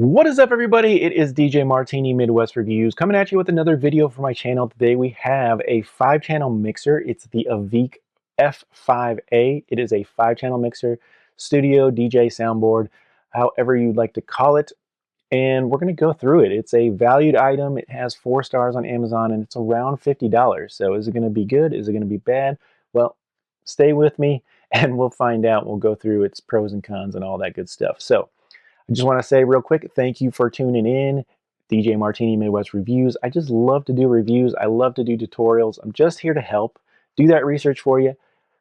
What is up, everybody? It is DJ Martini Midwest Reviews coming at you with another video for my channel. Today we have a 5-channel mixer. It's the Aveek-F5A. It is a 5-channel mixer, studio, DJ, soundboard, however you'd like to call it. And we're going to go through it. It's a valued item. It has 4 stars on Amazon and it's around $50. So is it going to be good? Is it going to be bad? Well, stay with me and we'll find out. We'll go through its pros and cons and all that good stuff. So I just want to say real quick, thank you for tuning in. DJ Martini Midwest Reviews. I just love to do reviews. I love to do tutorials. I'm just here to help, do that research for you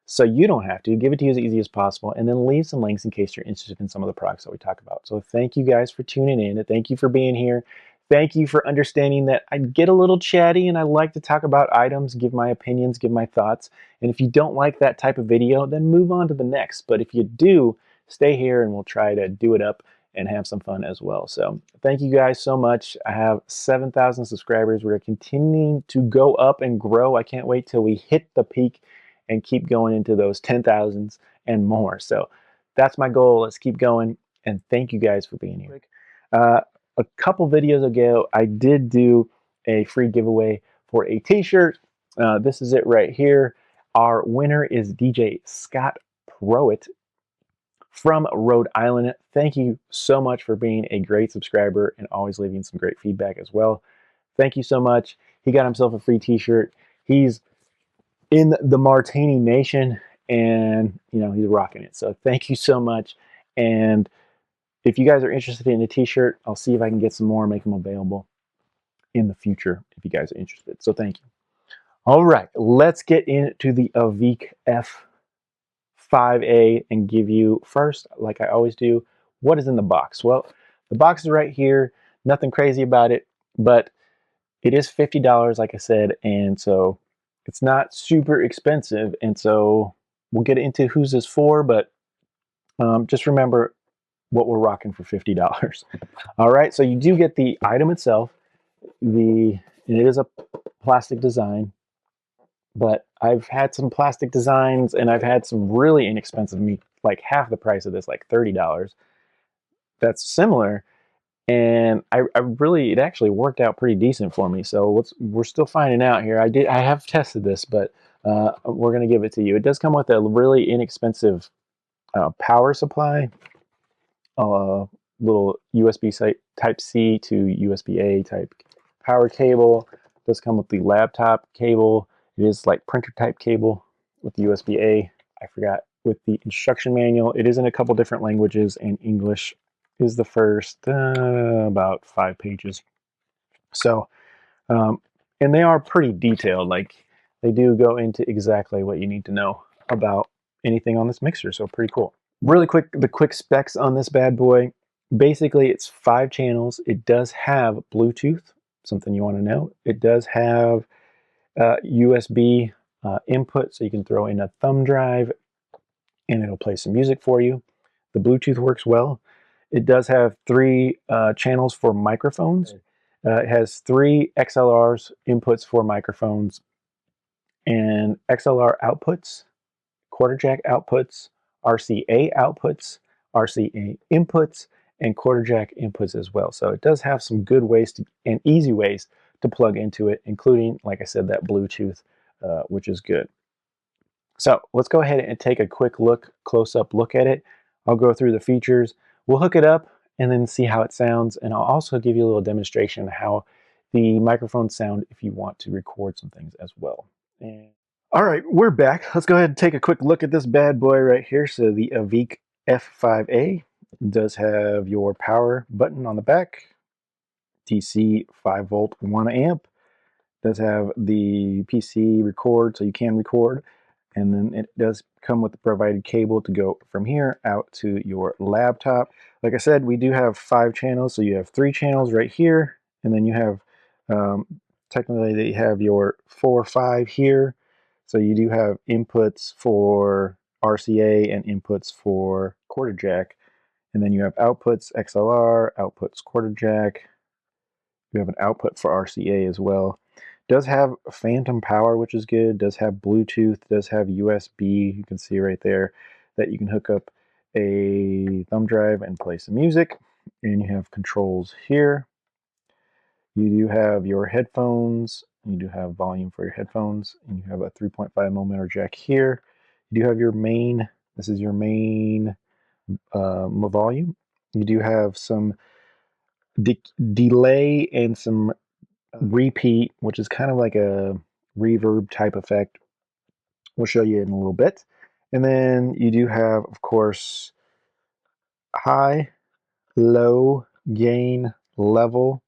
so you don't have to. Give it to you as easy as possible, and then leave some links in case you're interested in some of the products that we talk about. So thank you guys for tuning in. Thank you for being here. Thank you for understanding that I get a little chatty and I like to talk about items, give my opinions, give my thoughts. And if you don't like that type of video, then move on to the next. But if you do, stay here and we'll try to do it up and have some fun as well. So thank you guys so much. I have 7,000 subscribers. We're continuing to go up and grow. I can't wait till we hit the peak and keep going into those 10,000s and more. So that's my goal. Let's keep going. And thank you guys for being here. A couple videos ago, I did do a free giveaway for a t-shirt. This is it right here. Our winner is DJ Scott Prowitt from Rhode Island. Thank you so much for being a great subscriber and always leaving some great feedback as well. Thank you so much. He got himself a free t-shirt. He's in the Martini Nation and he's rocking it. So thank you so much. And if you guys are interested in a t-shirt, I'll see if I can get some more and make them available in the future if you guys are interested. So thank you. All right, let's get into the Aveek-F5A and give you first, like I always do, what is in the box. Well, the box is right here. Nothing crazy about it, but it is $50, like I said, and so it's not super expensive. And so we'll get into who's this for, but just remember what we're rocking for $50. All right, so you do get the item itself. And it is a plastic design, but I've had some plastic designs and I've had some really inexpensive, like half the price of this, like $30. That's similar. And I really, it actually worked out pretty decent for me. So we're still finding out here. I have tested this, but we're going to give it to you. It does come with a really inexpensive power supply, little USB type C to USB-A type power cable. It does come with the laptop cable. It is like printer type cable with the USB-A. I forgot with the instruction manual. It is in a couple different languages, and English is the first about 5 pages. So, and they are pretty detailed. Like they do go into exactly what you need to know about anything on this mixer. So pretty cool. Really quick, the quick specs on this bad boy. Basically, it's 5 channels. It does have Bluetooth, something you want to know. It does have USB input, so you can throw in a thumb drive and it'll play some music for you. The Bluetooth works well. It does have 3 channels for microphones. It has 3 XLRs inputs for microphones and XLR outputs, quarter jack outputs, RCA outputs, RCA inputs, and quarter jack inputs as well. So it does have some good ways and easy ways to plug into it, including, like I said, that Bluetooth, which is good. So let's go ahead and take a quick look, close-up look at it. I'll go through the features. We'll hook it up and then see how it sounds. And I'll also give you a little demonstration of how the microphones sound if you want to record some things as well. And all right, we're back. Let's go ahead and take a quick look at this bad boy right here. So the Aveek-F5A does have your power button on the back, DC 5 volt 1 amp, does have the PC record, so you can record, and then it does come with the provided cable to go from here out to your laptop. Like I said, we do have 5 channels, so you have 3 channels right here, and then you have technically they have your 4 or 5 here. So you do have inputs for RCA and inputs for quarter jack. And then you have outputs XLR, outputs quarter jack. You have an output for RCA as well. Does have phantom power, which is good. Does have Bluetooth, does have USB. You can see right there that you can hook up a thumb drive and play some music. and you have controls here. You do have your headphones. You do have volume for your headphones, and you have a 3.5 millimeter jack here. You do have your main. This is your main volume. You do have some delay and some repeat, which is kind of like a reverb type effect. We'll show you in a little bit. And then you do have, of course, high, low, gain, level,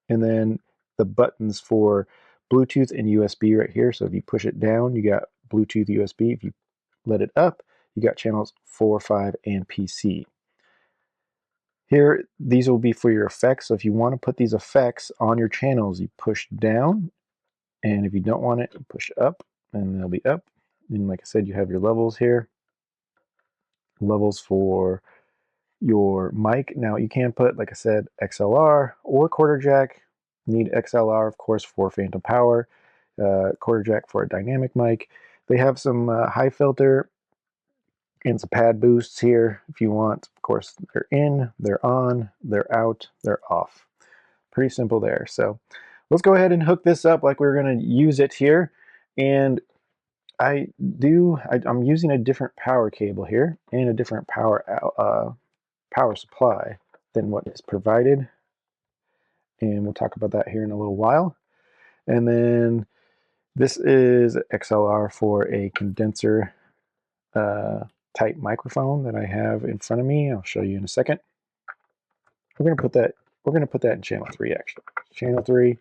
and then the buttons for Bluetooth and USB right here. So if you push it down, you got Bluetooth, USB. If you let it up, you got channels 4, 5, and PC. Here, these will be for your effects. So if you want to put these effects on your channels, you push down, and if you don't want it, you push up, and they'll be up. And like I said, you have your levels here. Levels for your mic. Now you can put, like I said, XLR or quarter jack. You need XLR, of course, for phantom power. Quarter jack for a dynamic mic. They have some high filter and some pad boosts here if you want. Of course, they're in, they're on, they're out, they're off. Pretty simple there. So let's go ahead and hook this up like we're going to use it here. And I'm using a different power cable here and a different power supply than what is provided. And we'll talk about that here in a little while. And then this is XLR for a condenser type microphone that I have in front of me. I'll show you in a second. We're gonna put that in channel 3 actually. Channel 3.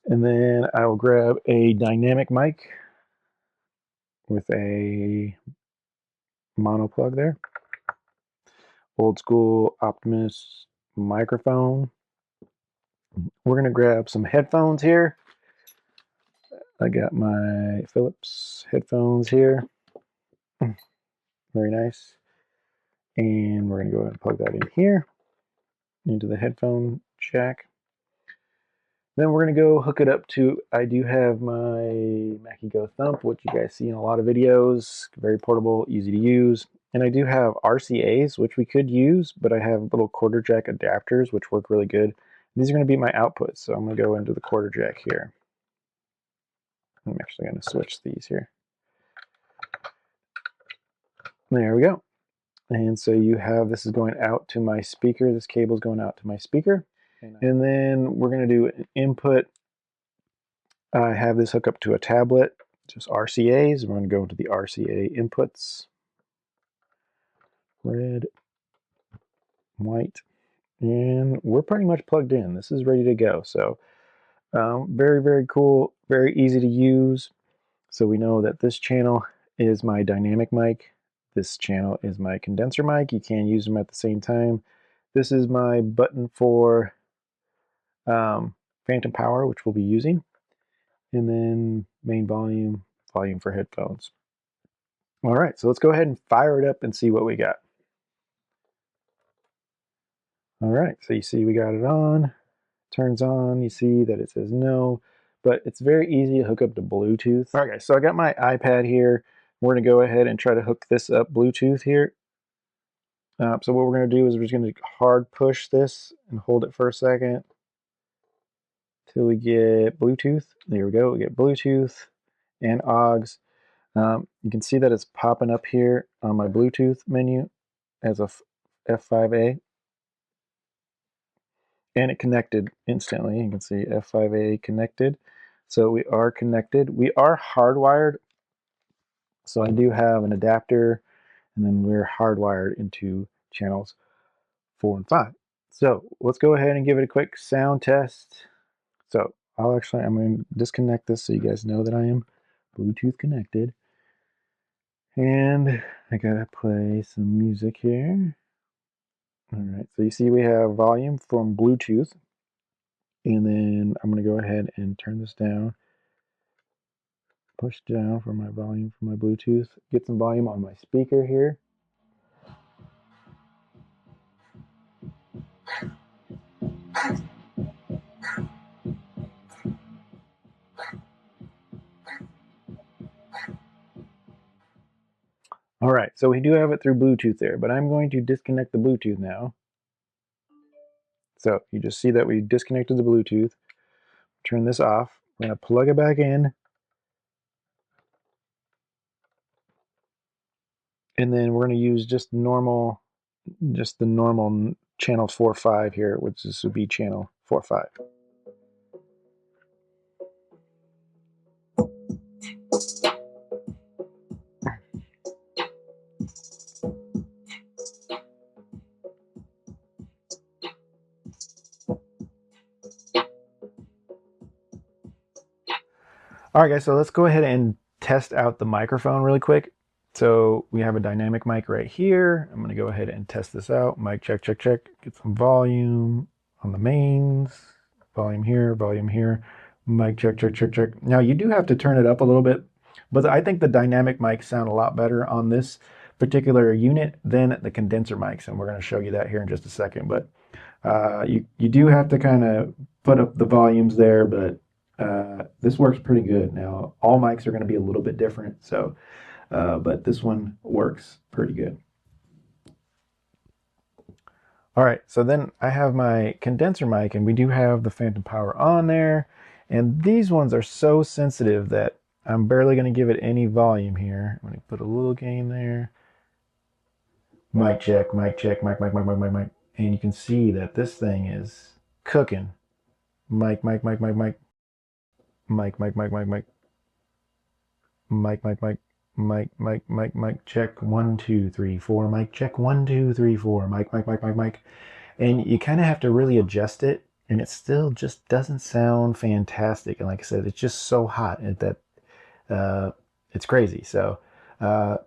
And then I will grab a dynamic mic with a mono plug there. Old school Optimus microphone. We're gonna grab some headphones here. I got my Philips headphones here. Very nice. And we're gonna go ahead and plug that in here into the headphone jack. Then we're gonna go hook it up to, I do have my Mackie Go Thump, which you guys see in a lot of videos, very portable, easy to use. And I do have RCAs, which we could use, but I have little quarter jack adapters, which work really good. These are gonna be my outputs, so I'm gonna go into the quarter jack here. I'm actually gonna switch these here. There we go. And so you have, this is going out to my speaker. This cable is going out to my speaker. And then we're going to do an input. I have this hook up to a tablet, just RCAs. We're going to go into the RCA inputs. Red, white, and we're pretty much plugged in. This is ready to go. So very, very cool, very easy to use. So we know that this channel is my dynamic mic. This channel is my condenser mic. You can use them at the same time. This is my button for phantom power, which we'll be using. And then main volume, volume for headphones. All right, so let's go ahead and fire it up and see what we got. All right, so you see we got it on, turns on, you see that it says no, but it's very easy to hook up to Bluetooth. All right, guys, so I got my iPad here. We're gonna go ahead and try to hook this up Bluetooth here. So what we're gonna do is we're just gonna hard push this and hold it for a second till we get Bluetooth. There we go, we get Bluetooth and AUX. You can see that it's popping up here on my Bluetooth menu as a F5A. And it connected instantly. You can see F5A connected. So we are connected. We are hardwired. So I do have an adapter, and then we're hardwired into channels 4 and 5. So let's go ahead and give it a quick sound test. So I'm going to disconnect this so you guys know that I am Bluetooth connected. And I gotta play some music here. All right, so you see we have volume from Bluetooth. And then I'm gonna go ahead and turn this down. Push down for my volume for my Bluetooth. Get some volume on my speaker here. All right, so we do have it through Bluetooth there, but I'm going to disconnect the Bluetooth now. So you just see that we disconnected the Bluetooth. Turn this off. We're going to plug it back in. And then we're going to use just the normal channel 4.5 here, which this would be channel 4.5. All right, guys, so let's go ahead and test out the microphone really quick. So we have a dynamic mic right here. I'm going to go ahead and test this out. Mic check, check, check. Get some volume on the mains. Volume here, mic check, check, check, check. Now you do have to turn it up a little bit, but I think the dynamic mics sound a lot better on this particular unit than the condenser mics, and we're going to show you that here in just a second. But you do have to kind of put up the volumes there, but this works pretty good. Now all mics are going to be a little bit different, so but this one works pretty good. All right, so then I have my condenser mic, and we do have the phantom power on there, and these ones are so sensitive that I'm barely going to give it any volume here. I'm going to put a little gain there. Mic check, mic check, mic, mic, mic, mic, mic, mic. And you can see that this thing is cooking. Mic, mic, mic, mic, mic. Mic, mic, mic, mic, mic. Mic, mic, mic. Mic, mic, mic, mic, check 1, 2, 3, 4. Mic, check 1, 2, 3, 4. Mic, mic, mic, mic, mic. And you kind of have to really adjust it, and it still just doesn't sound fantastic. And like I said, it's just so hot that it's crazy. So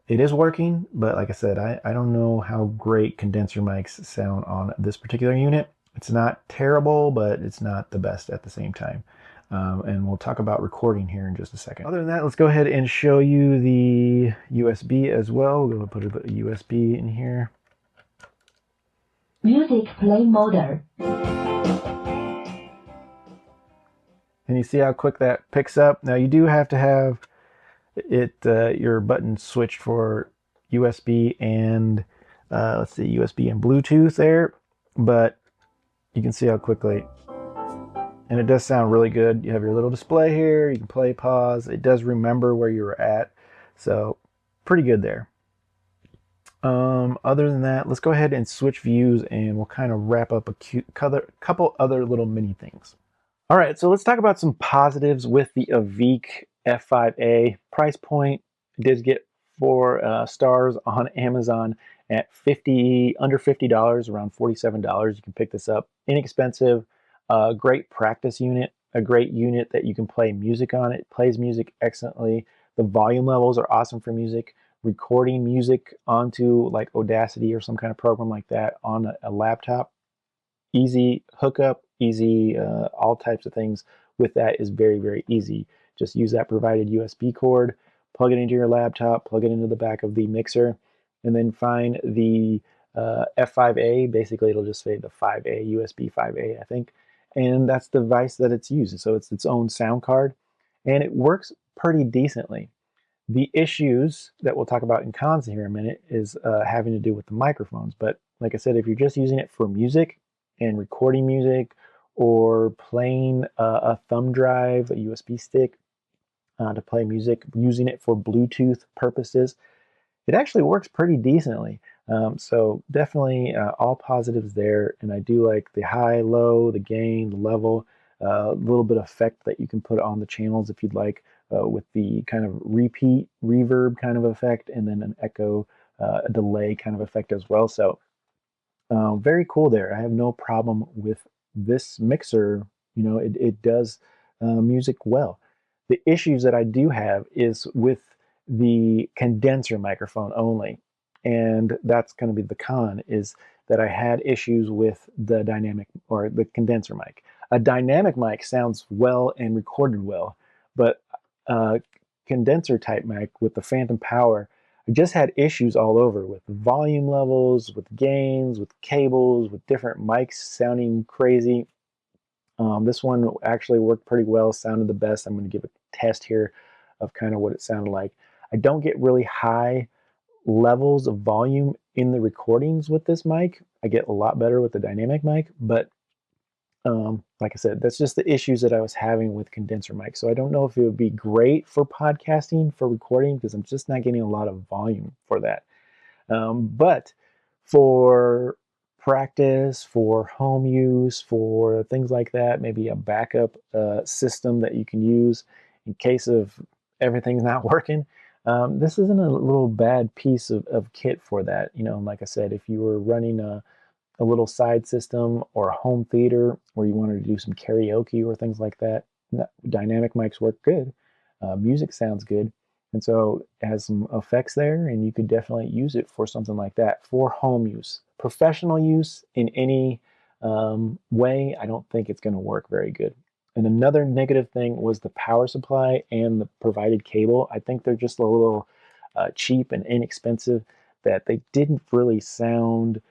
it is working, but like I said, I don't know how great condenser mics sound on this particular unit. It's not terrible, but it's not the best at the same time. And we'll talk about recording here in just a second. Other than that, let's go ahead and show you the USB as well. We're going to put a USB in here. Music play mode. And you see how quick that picks up. Now you do have to have it your button switched for USB and let's see, USB and Bluetooth there, but you can see how quickly, and it does sound really good. You have your little display here, you can play, pause, it does remember where you were at, so pretty good there. Other than that, let's go ahead and switch views, and we'll kind of wrap up a couple other little mini things. All right, so let's talk about some positives with the Aveek-5A. Price point, it did get 4 stars on Amazon at under $50, around $47. You can pick this up. Inexpensive, great practice unit, a great unit that you can play music on. It plays music excellently. The volume levels are awesome for music. Recording music onto like Audacity or some kind of program like that on a laptop, easy hookup, easy all types of things with that is very, very easy. Just use that provided USB cord, plug it into your laptop, plug it into the back of the mixer, and then find the F5A. Basically, it'll just say the 5A, USB 5A, I think. And that's the device that it's using. So it's its own sound card, and it works pretty decently. The issues that we'll talk about in cons here in a minute is having to do with the microphones. But like I said, if you're just using it for music and recording music or playing a thumb drive, a USB stick to play music, using it for Bluetooth purposes, it actually works pretty decently. So definitely all positives there. And I do like the high, low, the gain, the level, a little bit of effect that you can put on the channels if you'd like, with the kind of repeat reverb kind of effect, and then an echo, a delay kind of effect as well. So very cool there. I have no problem with this mixer. You know, it does music well. The issues that I do have is with the condenser microphone only. And that's going to be the con, is that I had issues with the dynamic or the condenser mic. A dynamic mic sounds well and recorded well, but condenser type mic with the phantom power, I just had issues all over with volume levels, with gains, with cables, with different mics sounding crazy. This one actually worked pretty well, sounded the best. I'm going to give a test here of kind of what it sounded like. I don't get really high levels of volume in the recordings with this mic. I get a lot better with the dynamic mic, but Like I said, that's just the issues that I was having with condenser mic. So I don't know if it would be great for podcasting, for recording, because I'm just not getting a lot of volume for that. But for practice, for home use, for things like that, maybe a backup system that you can use in case of everything's not working. This isn't a little bad piece of kit for that. You know, like I said, if you were running a little side system or a home theater where you wanted to do some karaoke or things like that, dynamic mics work good. Music sounds good. And so it has some effects there, and you could definitely use it for something like that for home use. Professional use in any way, I don't think it's going to work very good. And another negative thing was the power supply and the provided cable. I think they're just a little cheap and inexpensive, that they didn't really sound,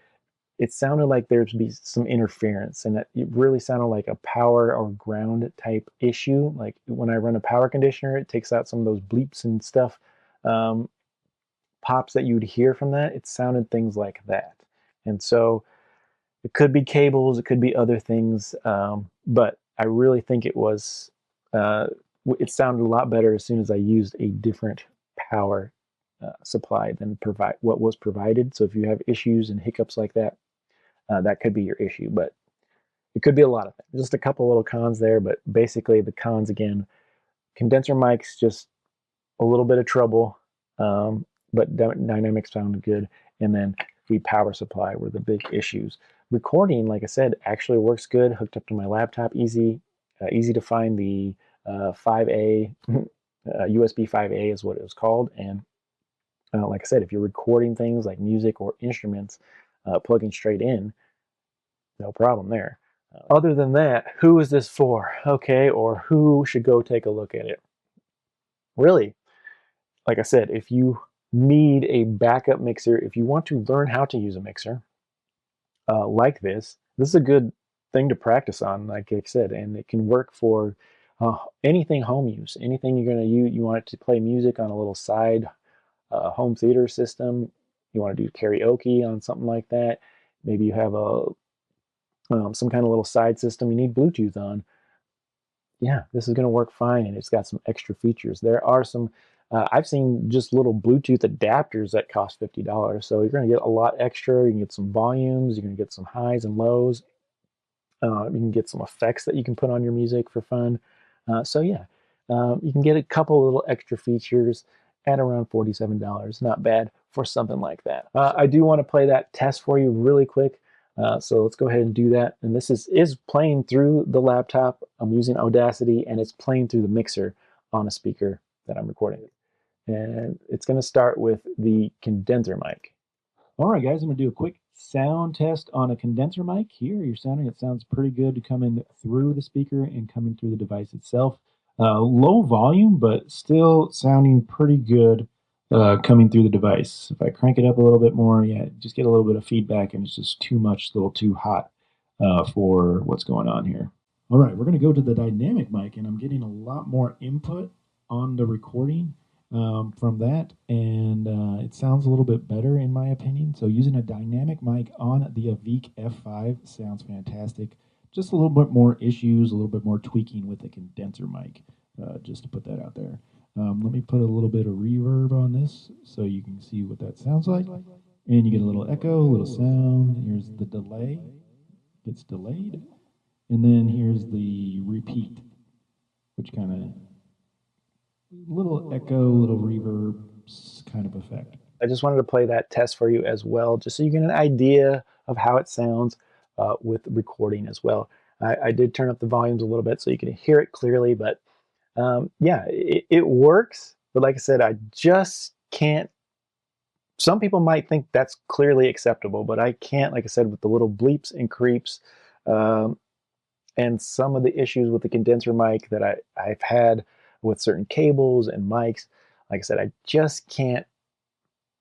it sounded like there'd be some interference, and it really sounded like a power or ground type issue. Like when I run a power conditioner, it takes out some of those bleeps and stuff, um, pops that you would hear from that. It sounded things like that. And so it could be cables, it could be other things, but I really think it was, uh, it sounded a lot better as soon as I used a different power supply than what was provided. So if you have issues and hiccups like that, that could be your issue. But it could be a lot of things. Just a couple little cons there, but basically the cons again: condenser mics, just a little bit of trouble, but dynamics sounded good, and then the power supply were the big issues. Recording, like I said, actually works good. Hooked up to my laptop, easy to find. The 5A USB 5A is what it was called, and like I said, if you're recording things like music or instruments, plugging straight in, no problem there. Other than that, who is this for? Okay, or who should go take a look at it? Really, like I said, if you need a backup mixer, if you want to learn how to use a mixer like this is a good thing to practice on, like I said, and it can work for anything home use, anything you're going to use. You want it to play music on a little side home theater system. You want to do karaoke on something like that. Maybe you have a some kind of little side system you need Bluetooth on. Yeah, this is going to work fine, and it's got some extra features. There are some, I've seen just little Bluetooth adapters that cost $50. So you're going to get a lot extra. You can get some volumes, you're going to get some highs and lows. You can get some effects that you can put on your music for fun. So yeah, you can get a couple little extra features at around $47. Not bad for something like that. I do want to play that test for you really quick. So let's go ahead and do that. And this is playing through the laptop. I'm using Audacity, and it's playing through the mixer on a speaker that I'm recording with. And it's going to start with the condenser mic. All right, guys, I'm going to do a quick sound test on a condenser mic. Here, you're sounding, it sounds pretty good coming through the speaker and coming through the device itself. Low volume, but still sounding pretty good coming through the device. If I crank it up a little bit more, yeah, just get a little bit of feedback, and it's just too much, a little too hot for what's going on here. All right, we're going to go to the dynamic mic, and I'm getting a lot more input on the recording from that, and it sounds a little bit better in my opinion. So using a dynamic mic on the Aveek-5A sounds fantastic. Just a little bit more issues, a little bit more tweaking with the condenser mic, just to put that out there. Let me put a little bit of reverb on this so you can see what that sounds like. And you get a little echo, a little sound. Here's the delay. It's delayed. And then here's the repeat, which kind of little echo, little reverb kind of effect. I just wanted to play that test for you as well, just so you get an idea of how it sounds with recording as well. I did turn up the volumes a little bit so you can hear it clearly, but yeah, it works. But like I said, I just can't. Some people might think that's clearly acceptable, but I can't, like I said, with the little bleeps and creeps and some of the issues with the condenser mic that I've had with certain cables and mics. Like I said, I just can't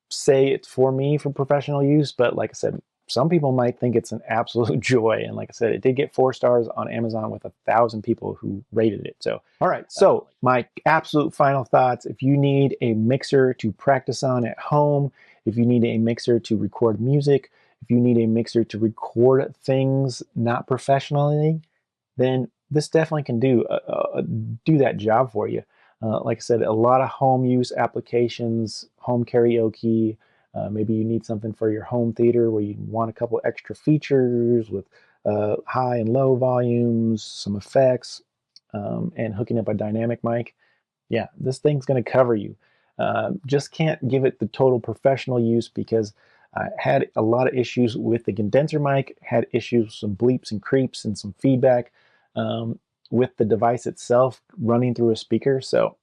say it's for me for professional use, but like I said, some people might think it's an absolute joy. And like I said, it did get 4 stars on Amazon with 1,000 people who rated it. So, all right. So my absolute final thoughts: if you need a mixer to practice on at home, if you need a mixer to record music, if you need a mixer to record things not professionally, then this definitely can do that job for you. Like I said, a lot of home use applications, home karaoke. Maybe you need something for your home theater where you want a couple extra features with high and low volumes, some effects, and hooking up a dynamic mic. Yeah, this thing's going to cover you. Just can't give it the total professional use because I had a lot of issues with the condenser mic, had issues with some bleeps and creeps and some feedback with the device itself running through a speaker. So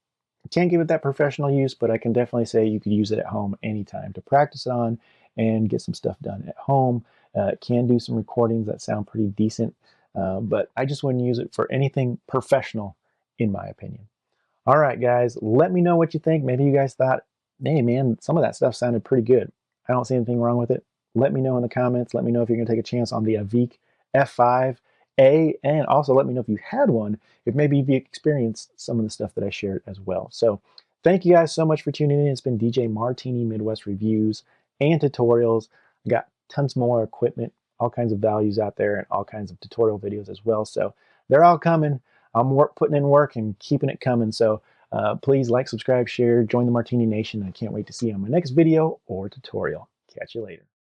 I can't give it that professional use, but I can definitely say you could use it at home anytime to practice on and get some stuff done at home. It can do some recordings that sound pretty decent, but I just wouldn't use it for anything professional, in my opinion. All right, guys, let me know what you think. Maybe you guys thought, hey, man, some of that stuff sounded pretty good. I don't see anything wrong with it. Let me know in the comments. Let me know if you're going to take a chance on the Aveek F5A. And also let me know if you had one, if maybe you've experienced some of the stuff that I shared as well. So thank you guys so much for tuning in. It's been DJ Martini Midwest Reviews and Tutorials. I got tons more equipment, all kinds of values out there, and all kinds of tutorial videos as well. So they're all coming. I'm putting in work and keeping it coming. So please like, subscribe, share, join the Martini Nation. I can't wait to see you on my next video or tutorial. Catch you later.